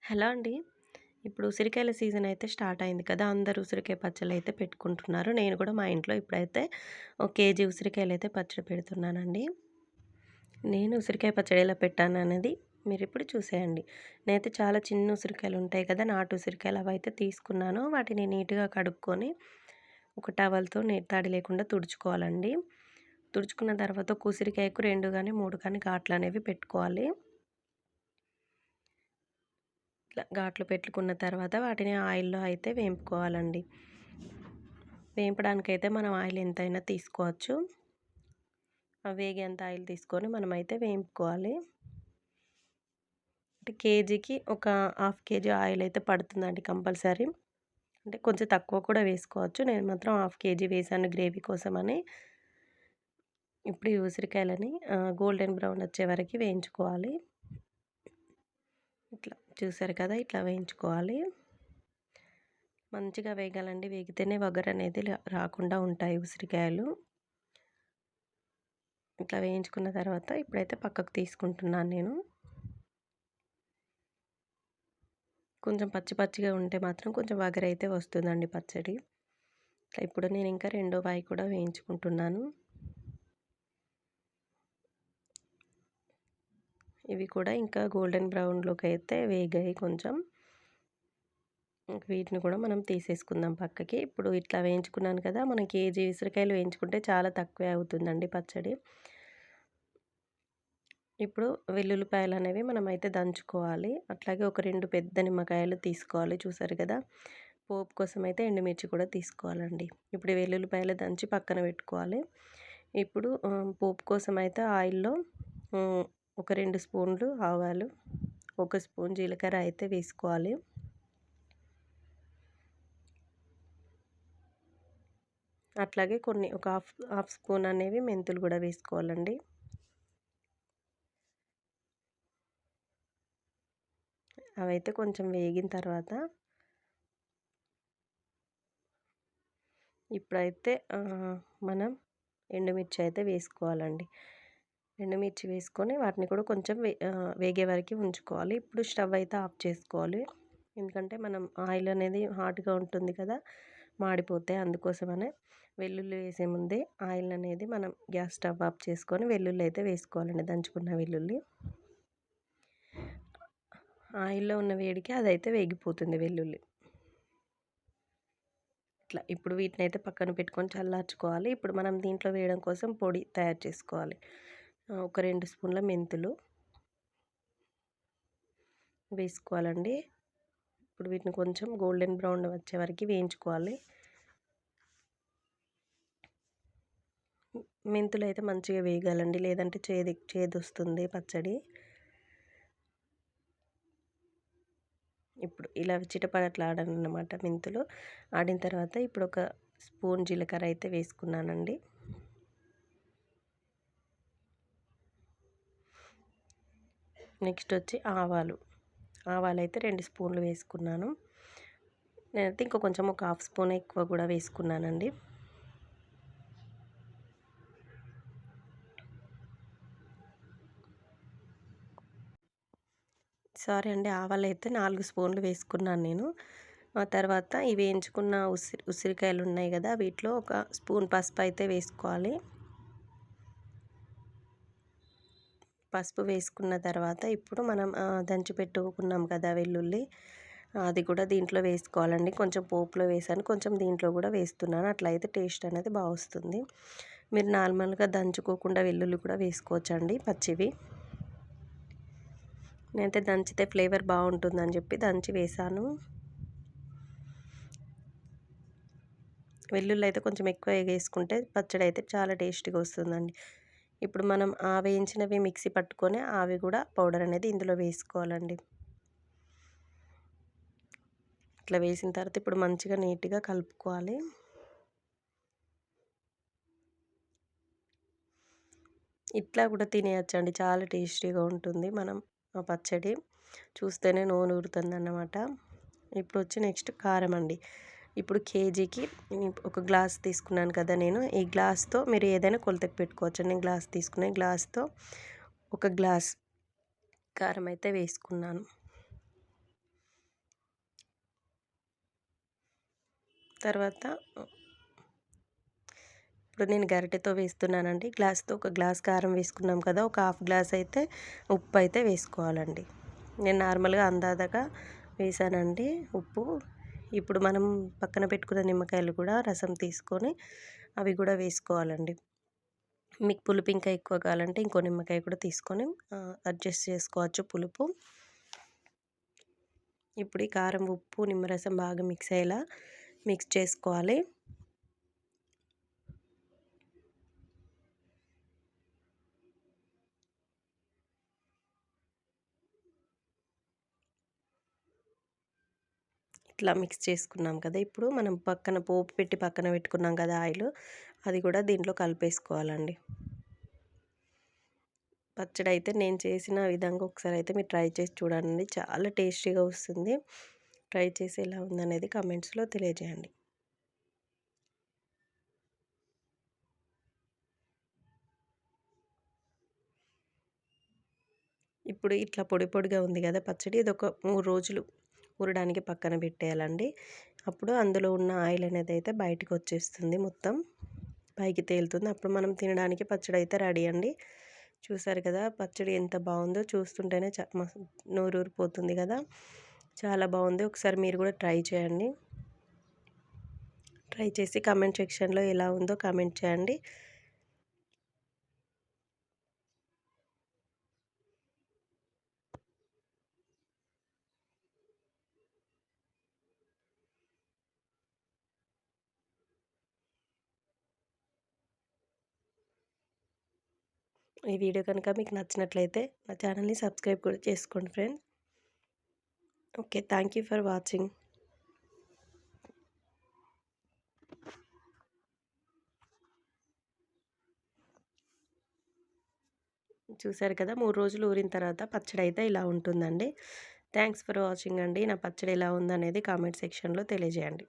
Hello అండి. ఇప్పుడు ఉసిరికాయల సీజన్ అయితే స్టార్ట్ అయింది కదా! అందరూ ఉసిరికాయ పచ్చళ్ళైతే పెట్టుకుంటున్నారు. నేను కూడా మా ఇంట్లో ఇప్పుడైతే ఒక కేజీ ఉసిరికాయలైతే పచ్చడి పెడుతున్నానండి. నేను ఉసిరికాయ పచ్చడి ఎలా పెట్టాననేది మీరిప్పుడు చూసేయండి. నేనైతే చాలా చిన్న ఉసిరికాయలు ఉంటాయి కదా! నాటు ఉసిరికాయలు అవైతే తీసుకున్నాను. వాటిని నీట్‌గా కడుక్కొని ఒక టవల్‌తో తడి లేకుండా తుడుచుకోవాలండి. తుడుచుకున్న తర్వాత ఒక ఉసిరికాయకు 2 గాని, 3 కానీ ఘాట్లనేవి పెట్టుకోవాలి. ఇట్లా ఘాట్లు పెట్టుకున్న తర్వాత వాటిని ఆయిల్‌లో అయితే వేంపుకోవాలండి. వేంపడానికైతే మనం ఆయిల్ ఎంతైనా తీసుకోవచ్చు. వేగేంత ఆయిల్ తీసుకొని మనమైతే వేంపుకోవాలి. అంటే కేజీకి ఒక హాఫ్ కేజీ ఆయిల్ అయితే పడుతుందండి కంపల్సరీ. అంటే కొంచెం తక్కువ కూడా వేసుకోవచ్చు. నేను మాత్రం హాఫ్ కేజీ వేసాను గ్రేవీ కోసమని. ఇప్పుడు ఈ ఉసిరికాయలని గోల్డెన్ బ్రౌన్ వచ్చే వరకి వేయించుకోవాలి. ఇట్లా చూసారు కదా! ఇట్లా వేయించుకోవాలి. మంచిగా వేగాలండి. వేగితేనే వగరనేది రాకుండా ఉంటాయి ఉసిరికాయలు. ఇట్లా వేయించుకున్న తర్వాత ఇప్పుడైతే పక్కకు తీసుకుంటున్నాను నేను. కొంచెం పచ్చి పచ్చిగా ఉంటే మాత్రం కొంచెం వగరైతే వస్తుందండి పచ్చడి. ఇప్పుడు నేను ఇంకా రెండో వాయి కూడా వేయించుకుంటున్నాను. ఇవి కూడా ఇంకా గోల్డెన్ బ్రౌన్‌లోకి అయితే వేగాయి కొంచెం. వీటిని కూడా మనం తీసేసుకుందాం పక్కకి. ఇప్పుడు ఇట్లా వేయించుకున్నాను కదా! మనం కేజీ ఉసిరికాయలు వేయించుకుంటే చాలా తక్కువే అవుతుందండి పచ్చడి. ఇప్పుడు వెల్లుల్లిపాయలనేవి మనమైతే దంచుకోవాలి. అట్లాగే ఒక 2 పెద్ద నిమ్మకాయలు తీసుకోవాలి. చూసారు కదా! పోపు కోసమైతే ఎండుమిర్చి కూడా తీసుకోవాలండి. ఇప్పుడు ఈ వెల్లుల్లిపాయలు దంచి పక్కన పెట్టుకోవాలి. ఇప్పుడు పోపు కోసమైతే ఆయిల్‌లో హ్మ్, ఒక 2 స్పూన్లు ఆవాలు, ఒక స్పూన్ జీలకర్ర అయితే వేసుకోవాలి. అట్లాగే కొన్ని ఒక హాఫ్ స్పూన్ అనేవి మెంతులు కూడా వేసుకోవాలండి. అవైతే కొంచెం వేగిన తర్వాత ఇప్పుడైతే మనం ఎండుమిర్చి అయితే వేసుకోవాలండి. ఎండుమిర్చి వేసుకొని వాటిని కూడా కొంచెం వేగే వరకు ఉంచుకోవాలి. ఇప్పుడు స్టవ్ అయితే ఆఫ్ చేసుకోవాలి. ఎందుకంటే మనం ఆయిల్ అనేది హాట్‌గా ఉంటుంది కదా! మాడిపోతాయి. అందుకోసమనే వెల్లుల్లి వేసే ముందే ఆయిల్ అనేది మనం గ్యాస్ స్టవ్ ఆఫ్ చేసుకొని వెల్లుల్లి అయితే వేసుకోవాలండి. దంచుకున్న వెల్లుల్లి. ఆయిల్‌లో ఉన్న వేడికి అదైతే వేగిపోతుంది వెల్లుల్లి. ఇట్లా ఇప్పుడు వీటినైతే పక్కన పెట్టుకొని చల్లార్చుకోవాలి. ఇప్పుడు మనం దీంట్లో వేయడం కోసం పొడి తయారు చేసుకోవాలి. ఒక 2 స్పూన్ల మెంతులు వేసుకోవాలండి. ఇప్పుడు వీటిని కొంచెం గోల్డెన్ బ్రౌన్ వచ్చే వరకు వేయించుకోవాలి. మెంతులైతే మంచిగా వేగాలండి. లేదంటే చేదొస్తుంది పచ్చడి. ఇప్పుడు ఇలా చిటపటలాడాలన్నమాట మెంతులు. ఆడిన తర్వాత ఇప్పుడు ఒక స్పూన్ జీలకర్ర అయితే వేసుకున్నానండి. నెక్స్ట్ వచ్చి ఆవాలు. ఆవాలైతే 2 స్పూన్లు వేసుకున్నాను. నేనైతే ఇంకా కొంచెం ఒక హాఫ్ స్పూన్ ఎక్కువ కూడా వేసుకున్నానండి. సారీ అండి, ఆవాలైతే 4 స్పూన్లు వేసుకున్నాను నేను. ఆ తర్వాత ఈ వేయించుకున్న ఉసిరికాయలు ఉన్నాయి కదా! వీటిలో ఒక స్పూన్ పసుపు అయితే వేసుకోవాలి. పసుపు వేసుకున్న తర్వాత ఇప్పుడు మనం దంచి పెట్టుకున్నాం కదా వెల్లుల్లి, అది కూడా దీంట్లో వేసుకోవాలండి. కొంచెం పోపులో వేసాను, కొంచెం దీంట్లో కూడా వేస్తున్నాను. అట్లయితే టేస్ట్ అనేది వస్తుంది. మీరు నార్మల్గా దంచుకోకుండా వెల్లుల్లి కూడా వేసుకోవచ్చండి పచ్చివి. నేనైతే దంచితే ఫ్లేవర్ బాగుంటుందని చెప్పి దంచి వేసాను. వెల్లుల్లి అయితే కొంచెం ఎక్కువ వేసుకుంటే పచ్చడి అయితే చాలా టేస్టీగా వస్తుందండి. ఇప్పుడు మనం ఆ వేయించినవి మిక్సీ పట్టుకొని అవి కూడా పౌడర్ అనేది ఇందులో వేసుకోవాలండి. ఇట్లా వేసిన తర్వాత ఇప్పుడు మంచిగా నీట్‌గా కలుపుకోవాలి. ఇట్లా కూడా తినేయచ్చండి. చాలా టేస్టీగా ఉంటుంది. మనం ఆ పచ్చడి చూస్తేనే నోరూరుతుందన్నమాట. ఇప్పుడు వచ్చి నెక్స్ట్ కారం అండి. ఇప్పుడు కేజీకి ఒక గ్లాస్ తీసుకున్నాను కదా నేను. ఈ గ్లాస్‌తో మీరు ఏదైనా కొలతకి పెట్టుకోవచ్చు. నేను గ్లాస్ తీసుకున్న గ్లాస్‌తో ఒక గ్లాస్ కారం అయితే వేసుకున్నాను. తర్వాత ఇప్పుడు నేను గరిటెతో వేస్తున్నానండి. గ్లాస్‌తో ఒక గ్లాస్ కారం వేసుకున్నాం కదా! ఒక హాఫ్ గ్లాస్ అయితే ఉప్పు అయితే వేసుకోవాలండి. నేను నార్మల్‌గా అందాజగా వేసానండి ఉప్పు. ఇప్పుడు మనం పక్కన పెట్టుకున్న నిమ్మకాయలు కూడా రసం తీసుకొని అవి కూడా వేసుకోవాలండి. మీకు పులుపు ఇంకా ఎక్కువ కావాలంటే ఇంకో నిమ్మకాయ కూడా తీసుకొని అడ్జస్ట్ చేసుకోవచ్చు పులుపు. ఇప్పుడు ఈ కారం, ఉప్పు, నిమ్మరసం బాగా మిక్స్ అయ్యేలా మిక్స్ చేసుకోవాలి. ఇట్లా మిక్స్ చేసుకున్నాం కదా! ఇప్పుడు మనం పక్కన పోపు పెట్టి పక్కన పెట్టుకున్నాం కదా ఆయిలు, అది కూడా దీంట్లో కలిపేసుకోవాలండి. పచ్చడి అయితే నేను చేసిన విధంగా ఒకసారి అయితే మీరు ట్రై చేసి చూడండి. చాలా టేస్టీగా వస్తుంది. ట్రై చేసి ఎలా ఉందనేది కామెంట్స్‌లో తెలియజేయండి. ఇప్పుడు ఇట్లా పొడి పొడిగా ఉంది కదా పచ్చడి, ఇదొక 3 రోజులు ఊరడానికి పక్కన పెట్టేయాలండి. అప్పుడు అందులో ఉన్న ఆయిల్ అనేది అయితే బయటకొచ్చేస్తుంది మొత్తం. పైకి తేలుతుంది. అప్పుడు మనం తినడానికి పచ్చడి అయితే రెడీ అండి. చూసారు కదా పచ్చడి ఎంత బావుందో, చూస్తుంటేనే నోరూరిపోతుంది కదా! చాలా బావుంది. ఒకసారి మీరు కూడా ట్రై చేయండి. ట్రై చేసి కామెంట్ సెక్షన్‌లో ఎలా ఉందో కామెంట్ చేయండి. ఈ వీడియో కనుక మీకు నచ్చినట్లయితే నా ఛానల్‌ని సబ్స్క్రైబ్ కూడా చేసుకోండి friends. Okay. Thank you for watching. చూసారు కదా! 3 రోజులు ఊరిన తర్వాత పచ్చడైతే ఇలా ఉంటుందండి. థ్యాంక్స్ ఫర్ వాచింగ్ అండి. నా పచ్చడి ఎలా ఉందనేది కామెంట్ సెక్షన్‌లో తెలియజేయండి.